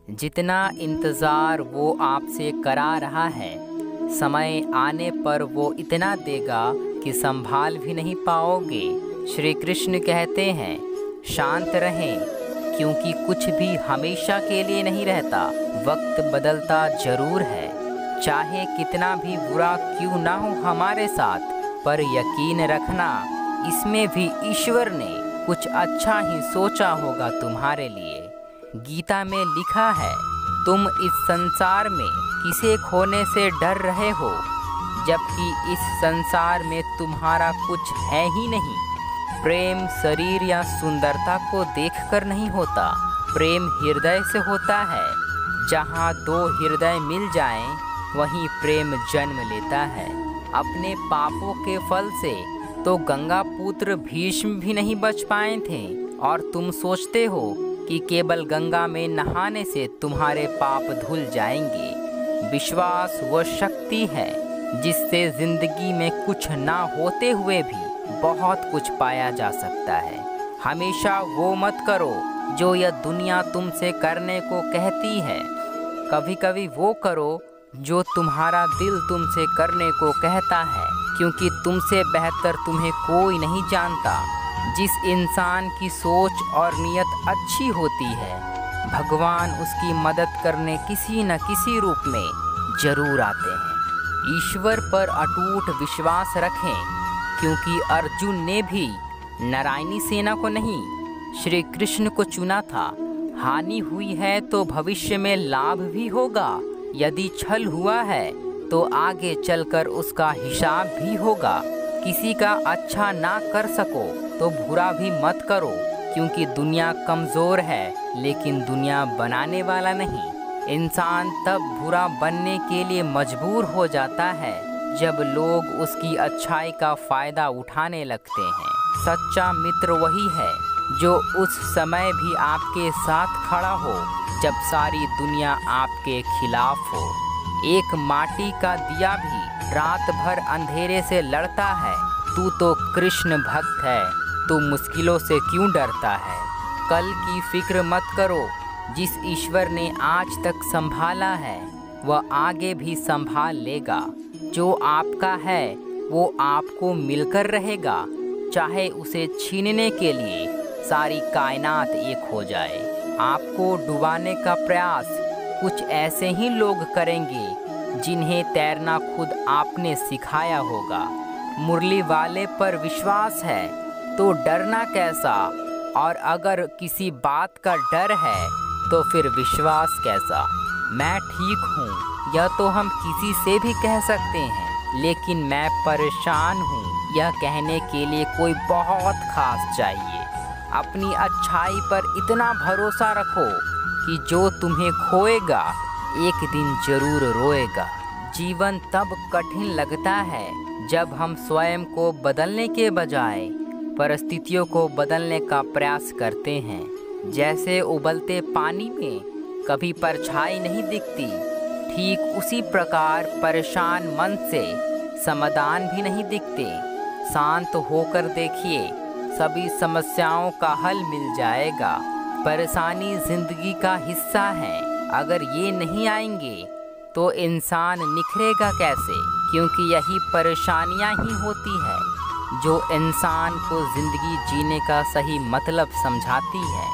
जितना इंतज़ार वो आपसे करा रहा है, समय आने पर वो इतना देगा कि संभाल भी नहीं पाओगे। श्री कृष्ण कहते हैं, शांत रहें, क्योंकि कुछ भी हमेशा के लिए नहीं रहता। वक्त बदलता जरूर है, चाहे कितना भी बुरा क्यों ना हो हमारे साथ, पर यकीन रखना इसमें भी ईश्वर ने कुछ अच्छा ही सोचा होगा तुम्हारे लिए। गीता में लिखा है, तुम इस संसार में किसे खोने से डर रहे हो, जबकि इस संसार में तुम्हारा कुछ है ही नहीं। प्रेम शरीर या सुंदरता को देखकर नहीं होता, प्रेम हृदय से होता है। जहाँ दो हृदय मिल जाएं, वहीं प्रेम जन्म लेता है। अपने पापों के फल से तो गंगा पुत्र भीष्म भी नहीं बच पाए थे, और तुम सोचते हो कि केवल गंगा में नहाने से तुम्हारे पाप धुल जाएंगे। विश्वास वह शक्ति है जिससे जिंदगी में कुछ ना होते हुए भी बहुत कुछ पाया जा सकता है। हमेशा वो मत करो जो यह दुनिया तुमसे करने को कहती है, कभी कभी वो करो जो तुम्हारा दिल तुमसे करने को कहता है, क्योंकि तुमसे बेहतर तुम्हें कोई नहीं जानता। जिस इंसान की सोच और नीयत अच्छी होती है, भगवान उसकी मदद करने किसी न किसी रूप में जरूर आते हैं। ईश्वर पर अटूट विश्वास रखें, क्योंकि अर्जुन ने भी नारायणी सेना को नहीं, श्री कृष्ण को चुना था। हानि हुई है तो भविष्य में लाभ भी होगा। यदि छल हुआ है तो आगे चलकर उसका हिसाब भी होगा। किसी का अच्छा ना कर सको तो बुरा भी मत करो, क्योंकि दुनिया कमज़ोर है लेकिन दुनिया बनाने वाला नहीं। इंसान तब बुरा बनने के लिए मजबूर हो जाता है जब लोग उसकी अच्छाई का फ़ायदा उठाने लगते हैं। सच्चा मित्र वही है जो उस समय भी आपके साथ खड़ा हो जब सारी दुनिया आपके खिलाफ हो। एक माटी का दिया भी रात भर अंधेरे से लड़ता है। तू तो कृष्ण भक्त है, तू मुश्किलों से क्यों डरता है। कल की फिक्र मत करो, जिस ईश्वर ने आज तक संभाला है वह आगे भी संभाल लेगा। जो आपका है वो आपको मिलकर रहेगा, चाहे उसे छीनने के लिए सारी कायनात एक हो जाए। आपको डुबाने का प्रयास कुछ ऐसे ही लोग करेंगे जिन्हें तैरना खुद आपने सिखाया होगा। मुरली वाले पर विश्वास है तो डरना कैसा, और अगर किसी बात का डर है तो फिर विश्वास कैसा। मैं ठीक हूँ यह तो हम किसी से भी कह सकते हैं, लेकिन मैं परेशान हूँ यह कहने के लिए कोई बहुत खास चाहिए। अपनी अच्छाई पर इतना भरोसा रखो कि जो तुम्हें खोएगा एक दिन जरूर रोएगा। जीवन तब कठिन लगता है जब हम स्वयं को बदलने के बजाय परिस्थितियों को बदलने का प्रयास करते हैं। जैसे उबलते पानी में कभी परछाई नहीं दिखती, ठीक उसी प्रकार परेशान मन से समाधान भी नहीं दिखते। शांत होकर देखिए, सभी समस्याओं का हल मिल जाएगा। परेशानी जिंदगी का हिस्सा है, अगर ये नहीं आएंगे तो इंसान निखरेगा कैसे, क्योंकि यही परेशानियां ही होती है जो इंसान को जिंदगी जीने का सही मतलब समझाती है।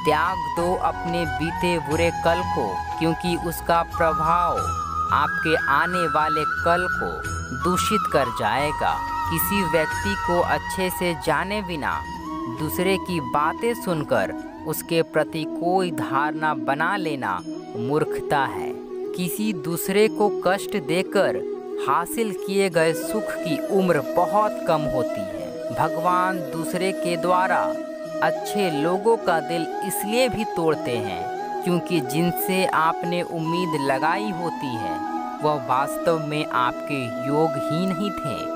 त्याग दो अपने बीते बुरे कल को, क्योंकि उसका प्रभाव आपके आने वाले कल को दूषित कर जाएगा। किसी व्यक्ति को अच्छे से जाने बिना दूसरे की बातें सुनकर उसके प्रति कोई धारणा बना लेना मूर्खता है। किसी दूसरे को कष्ट देकर हासिल किए गए सुख की उम्र बहुत कम होती है। भगवान दूसरे के द्वारा अच्छे लोगों का दिल इसलिए भी तोड़ते हैं क्योंकि जिनसे आपने उम्मीद लगाई होती है वह वास्तव में आपके योग ही नहीं थे।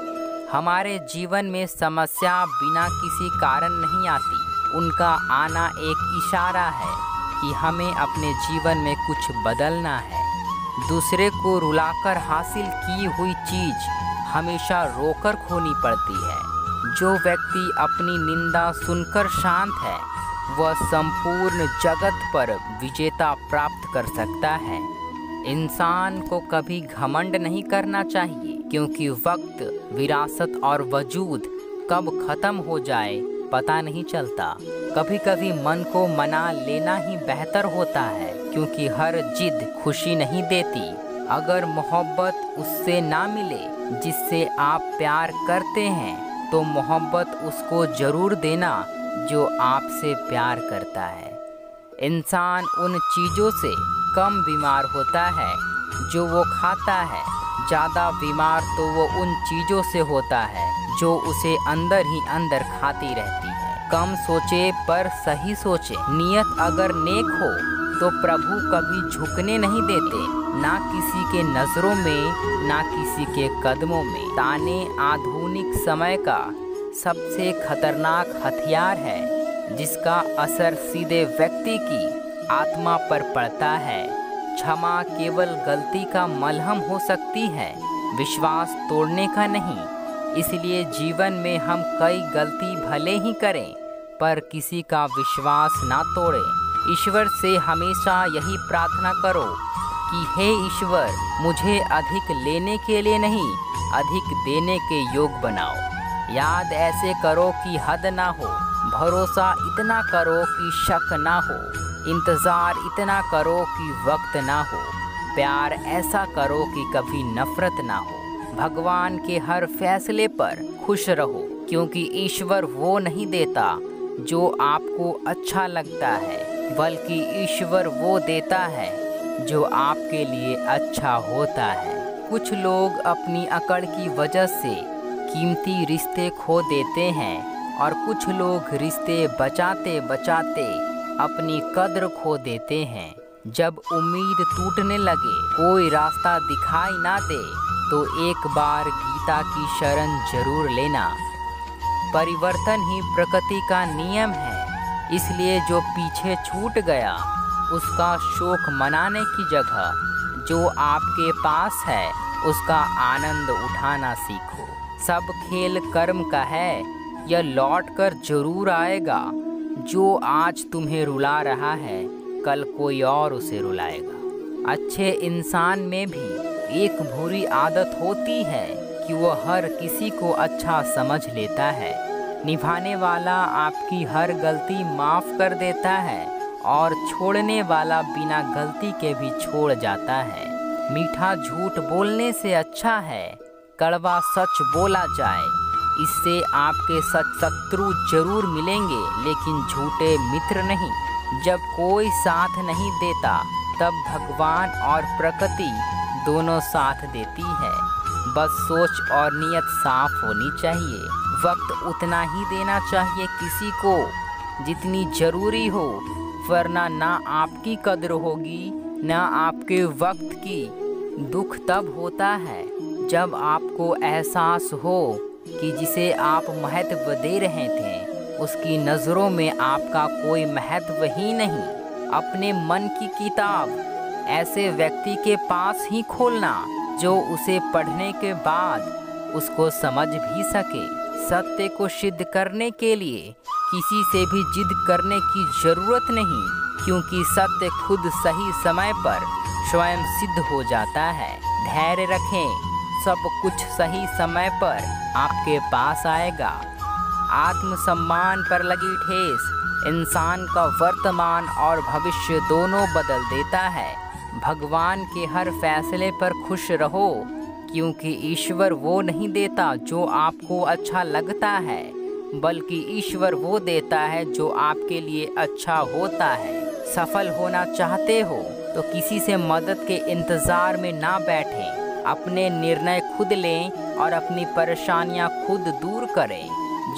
हमारे जीवन में समस्या बिना किसी कारण नहीं आती, उनका आना एक इशारा है कि हमें अपने जीवन में कुछ बदलना है। दूसरे को रुलाकर हासिल की हुई चीज हमेशा रोकर खोनी पड़ती है। जो व्यक्ति अपनी निंदा सुनकर शांत है वह संपूर्ण जगत पर विजेता प्राप्त कर सकता है। इंसान को कभी घमंड नहीं करना चाहिए, क्योंकि वक्त, विरासत और वजूद कब खत्म हो जाए पता नहीं चलता। कभी कभी मन को मना लेना ही बेहतर होता है, क्योंकि हर जिद खुशी नहीं देती। अगर मोहब्बत उससे ना मिले जिससे आप प्यार करते हैं, तो मोहब्बत उसको ज़रूर देना जो आपसे प्यार करता है। इंसान उन चीज़ों से कम बीमार होता है जो वो खाता है, ज़्यादा बीमार तो वो उन चीज़ों से होता है जो उसे अंदर ही अंदर खाती रहती है। कम सोचे पर सही सोचे। नियत अगर नेक हो तो प्रभु कभी झुकने नहीं देते, ना किसी के नज़रों में ना किसी के कदमों में। ताने आधुनिक समय का सबसे खतरनाक हथियार है, जिसका असर सीधे व्यक्ति की आत्मा पर पड़ता है। क्षमा केवल गलती का मलहम हो सकती है, विश्वास तोड़ने का नहीं। इसलिए जीवन में हम कई गलती भले ही करें, पर किसी का विश्वास ना तोड़ें। ईश्वर से हमेशा यही प्रार्थना करो कि हे ईश्वर, मुझे अधिक लेने के लिए नहीं, अधिक देने के योग बनाओ। याद ऐसे करो कि हद ना हो, भरोसा इतना करो कि शक ना हो, इंतज़ार इतना करो कि वक्त ना हो, प्यार ऐसा करो कि कभी नफरत ना हो। भगवान के हर फैसले पर खुश रहो, क्योंकि ईश्वर वो नहीं देता जो आपको अच्छा लगता है, बल्कि ईश्वर वो देता है जो आपके लिए अच्छा होता है। कुछ लोग अपनी अकड़ की वजह से कीमती रिश्ते खो देते हैं, और कुछ लोग रिश्ते बचाते बचाते अपनी कद्र खो देते हैं। जब उम्मीद टूटने लगे, कोई रास्ता दिखाई ना दे, तो एक बार गीता की शरण जरूर लेना। परिवर्तन ही प्रकृति का नियम है, इसलिए जो पीछे छूट गया उसका शोक मनाने की जगह जो आपके पास है उसका आनंद उठाना सीखो। सब खेल कर्म का है, यह लौट कर जरूर आएगा। जो आज तुम्हें रुला रहा है, कल कोई और उसे रुलाएगा। अच्छे इंसान में भी एक बुरी आदत होती है कि वह हर किसी को अच्छा समझ लेता है। निभाने वाला आपकी हर गलती माफ़ कर देता है, और छोड़ने वाला बिना गलती के भी छोड़ जाता है। मीठा झूठ बोलने से अच्छा है कड़वा सच बोला जाए। इससे आपके शत्रु जरूर मिलेंगे, लेकिन झूठे मित्र नहीं। जब कोई साथ नहीं देता, तब भगवान और प्रकृति दोनों साथ देती है। बस सोच और नियत साफ होनी चाहिए। वक्त उतना ही देना चाहिए किसी को जितनी ज़रूरी हो, वरना ना आपकी कद्र होगी ना आपके वक्त की। दुख तब होता है जब आपको एहसास हो कि जिसे आप महत्व दे रहे थे, उसकी नज़रों में आपका कोई महत्व ही नहीं। अपने मन की किताब ऐसे व्यक्ति के पास ही खोलना जो उसे पढ़ने के बाद उसको समझ भी सके। सत्य को सिद्ध करने के लिए किसी से भी जिद करने की ज़रूरत नहीं, क्योंकि सत्य खुद सही समय पर स्वयं सिद्ध हो जाता है। धैर्य रखें, सब कुछ सही समय पर आपके पास आएगा। आत्मसम्मान पर लगी ठेस इंसान का वर्तमान और भविष्य दोनों बदल देता है। भगवान के हर फैसले पर खुश रहो, क्योंकि ईश्वर वो नहीं देता जो आपको अच्छा लगता है, बल्कि ईश्वर वो देता है जो आपके लिए अच्छा होता है। सफल होना चाहते हो तो किसी से मदद के इंतज़ार में ना बैठें। अपने निर्णय खुद लें और अपनी परेशानियां खुद दूर करें।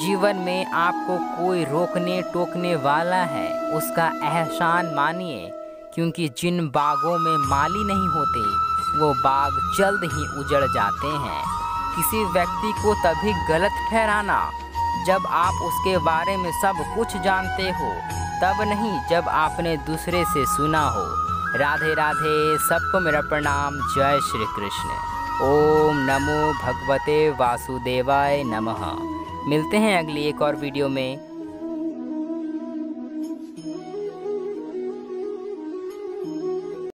जीवन में आपको कोई रोकने टोकने वाला है, उसका एहसान मानिए, क्योंकि जिन बागों में माली नहीं होते वो बाग जल्द ही उजड़ जाते हैं। किसी व्यक्ति को तभी गलत ठहराना जब आप उसके बारे में सब कुछ जानते हो, तब नहीं जब आपने दूसरे से सुना हो। राधे राधे, सबको मेरा प्रणाम। जय श्री कृष्ण। ओम नमो भगवते वासुदेवाय नमः। मिलते हैं अगली एक और वीडियो में।